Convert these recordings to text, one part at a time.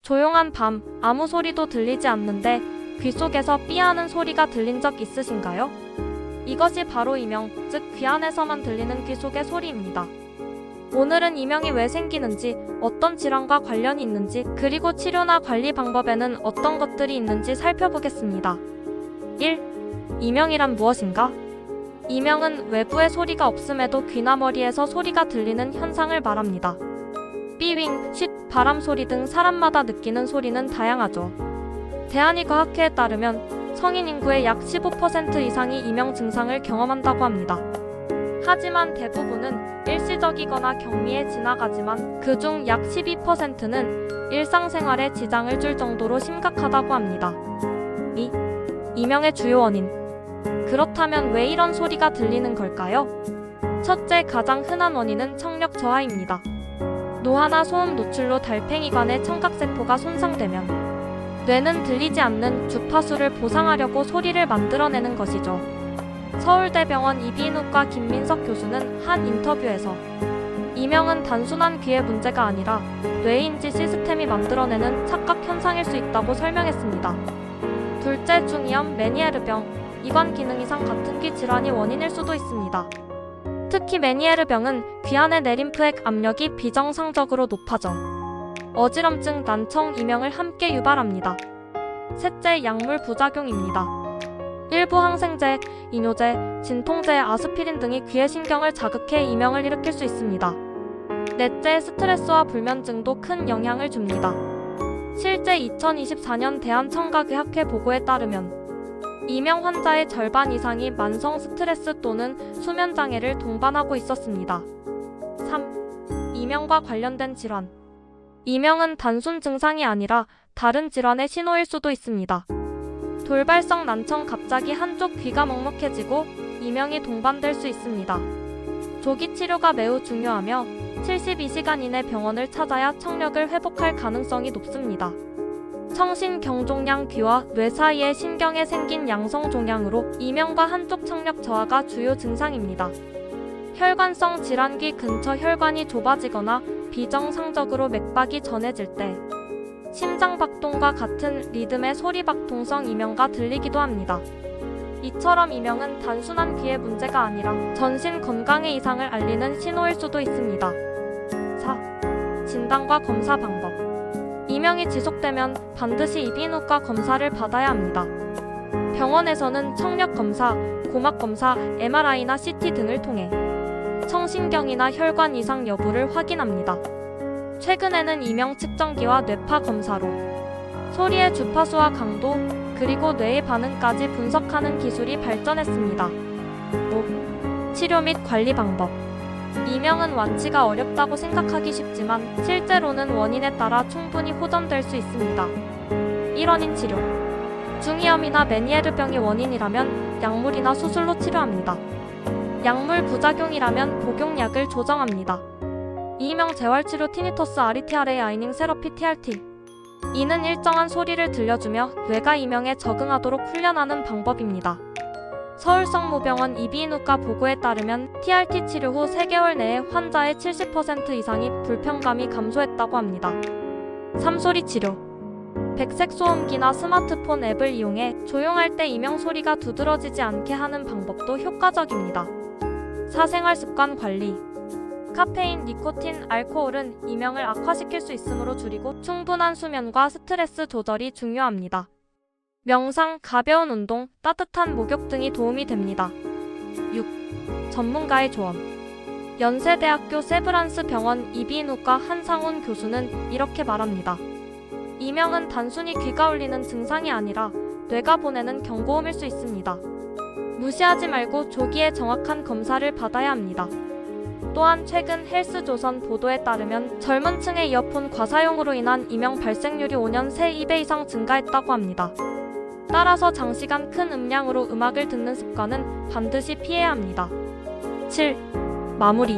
조용한 밤, 아무 소리도 들리지 않는데 귀 속에서 삐하는 소리가 들린 적 있으신가요? 이것이 바로 이명, 즉 귀 안에서만 들리는 귀 속의 소리입니다. 오늘은 이명이 왜 생기는지, 어떤 질환과 관련이 있는지, 그리고 치료나 관리 방법에는 어떤 것들이 있는지 살펴보겠습니다. 1. 이명이란 무엇인가? 이명은 외부의 소리가 없음에도 귀나 머리에서 소리가 들리는 현상을 말합니다. 삐윙, 쉿, 바람소리 등 사람마다 느끼는 소리는 다양하죠. 대한의과학회에 따르면 성인 인구의 약 15% 이상이 이명 증상을 경험한다고 합니다. 하지만 대부분은 일시적이거나 경미에 지나가지만 그중 약 12%는 일상생활에 지장을 줄 정도로 심각하다고 합니다. 2. 이명의 주요 원인. 그렇다면 왜 이런 소리가 들리는 걸까요? 첫째, 가장 흔한 원인은 청력 저하입니다. 노화나 소음 노출로 달팽이관의 청각세포가 손상되면 뇌는 들리지 않는 주파수를 보상하려고 소리를 만들어내는 것이죠. 서울대병원 이비인후과 김민석 교수는 한 인터뷰에서 이명은 단순한 귀의 문제가 아니라 뇌인지 시스템이 만들어내는 착각 현상일 수 있다고 설명했습니다. 둘째, 중이염, 메니에르병, 이관 기능 이상 같은 귀 질환이 원인일 수도 있습니다. 특히 메니에르병은 귀 안의 내림프액 압력이 비정상적으로 높아져 어지럼증, 난청, 이명을 함께 유발합니다. 셋째, 약물 부작용입니다. 일부 항생제, 이뇨제, 진통제, 아스피린 등이 귀의 신경을 자극해 이명을 일으킬 수 있습니다. 넷째, 스트레스와 불면증도 큰 영향을 줍니다. 실제 2024년 대한청각의학회 보고에 따르면 이명 환자의 절반 이상이 만성 스트레스 또는 수면장애를 동반하고 있었습니다. 3. 이명과 관련된 질환. 이명은 단순 증상이 아니라 다른 질환의 신호일 수도 있습니다. 돌발성 난청, 갑자기 한쪽 귀가 먹먹해지고 이명이 동반될 수 있습니다. 조기 치료가 매우 중요하며 72시간 이내 병원을 찾아야 청력을 회복할 가능성이 높습니다. 청신경종양, 귀와 뇌 사이의 신경에 생긴 양성종양으로 이명과 한쪽 청력 저하가 주요 증상입니다. 혈관성 질환, 귀 근처 혈관이 좁아지거나 비정상적으로 맥박이 전해질 때 심장박동과 같은 리듬의 소리박동성 이명가 들리기도 합니다. 이처럼 이명은 단순한 귀의 문제가 아니라 전신 건강의 이상을 알리는 신호일 수도 있습니다. 4. 진단과 검사 방법. 이명이 지속되면 반드시 이비인후과 검사를 받아야 합니다. 병원에서는 청력검사, 고막검사, MRI나 CT 등을 통해 청신경이나 혈관 이상 여부를 확인합니다. 최근에는 이명 측정기와 뇌파 검사로 소리의 주파수와 강도, 그리고 뇌의 반응까지 분석하는 기술이 발전했습니다. 5. 치료 및 관리 방법. 이명은 완치가 어렵다고 생각하기 쉽지만 실제로는 원인에 따라 충분히 호전될 수 있습니다. 1원인 치료. 중이염이나 메니에르병이 원인이라면 약물이나 수술로 치료합니다. 약물 부작용이라면 복용약을 조정합니다. 이명 재활치료 티니터스 아리티아레이 아이닝 세러피 TRT. 이는 일정한 소리를 들려주며 뇌가 이명에 적응하도록 훈련하는 방법입니다. 서울성모병원 이비인후과 보고에 따르면 TRT 치료 후 3개월 내에 환자의 70% 이상이 불편감이 감소했다고 합니다. 3. 소리 치료. 백색 소음기나 스마트폰 앱을 이용해 조용할 때 이명 소리가 두드러지지 않게 하는 방법도 효과적입니다. 4. 생활습관 관리. 카페인, 니코틴, 알코올은 이명을 악화시킬 수 있으므로 줄이고 충분한 수면과 스트레스 조절이 중요합니다. 명상, 가벼운 운동, 따뜻한 목욕 등이 도움이 됩니다. 6. 전문가의 조언. 연세대학교 세브란스 병원 이비인후과 한상훈 교수는 이렇게 말합니다. 이명은 단순히 귀가 울리는 증상이 아니라 뇌가 보내는 경고음일 수 있습니다. 무시하지 말고 조기에 정확한 검사를 받아야 합니다. 또한 최근 헬스조선 보도에 따르면 젊은 층의 이어폰 과사용으로 인한 이명 발생률이 5년 새 2배 이상 증가했다고 합니다. 따라서 장시간 큰 음량으로 음악을 듣는 습관은 반드시 피해야 합니다. 7. 마무리.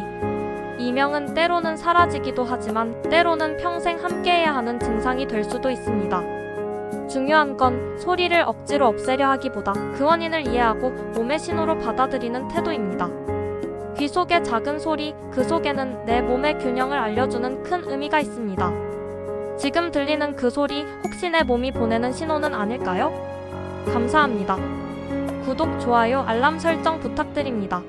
이명은 때로는 사라지기도 하지만 때로는 평생 함께해야 하는 증상이 될 수도 있습니다. 중요한 건 소리를 억지로 없애려 하기보다 그 원인을 이해하고 몸의 신호로 받아들이는 태도입니다. 귀 속의 작은 소리, 그 속에는 내 몸의 균형을 알려주는 큰 의미가 있습니다. 지금 들리는 그 소리 혹시 내 몸이 보내는 신호는 아닐까요? 감사합니다. 구독, 좋아요, 알람 설정 부탁드립니다.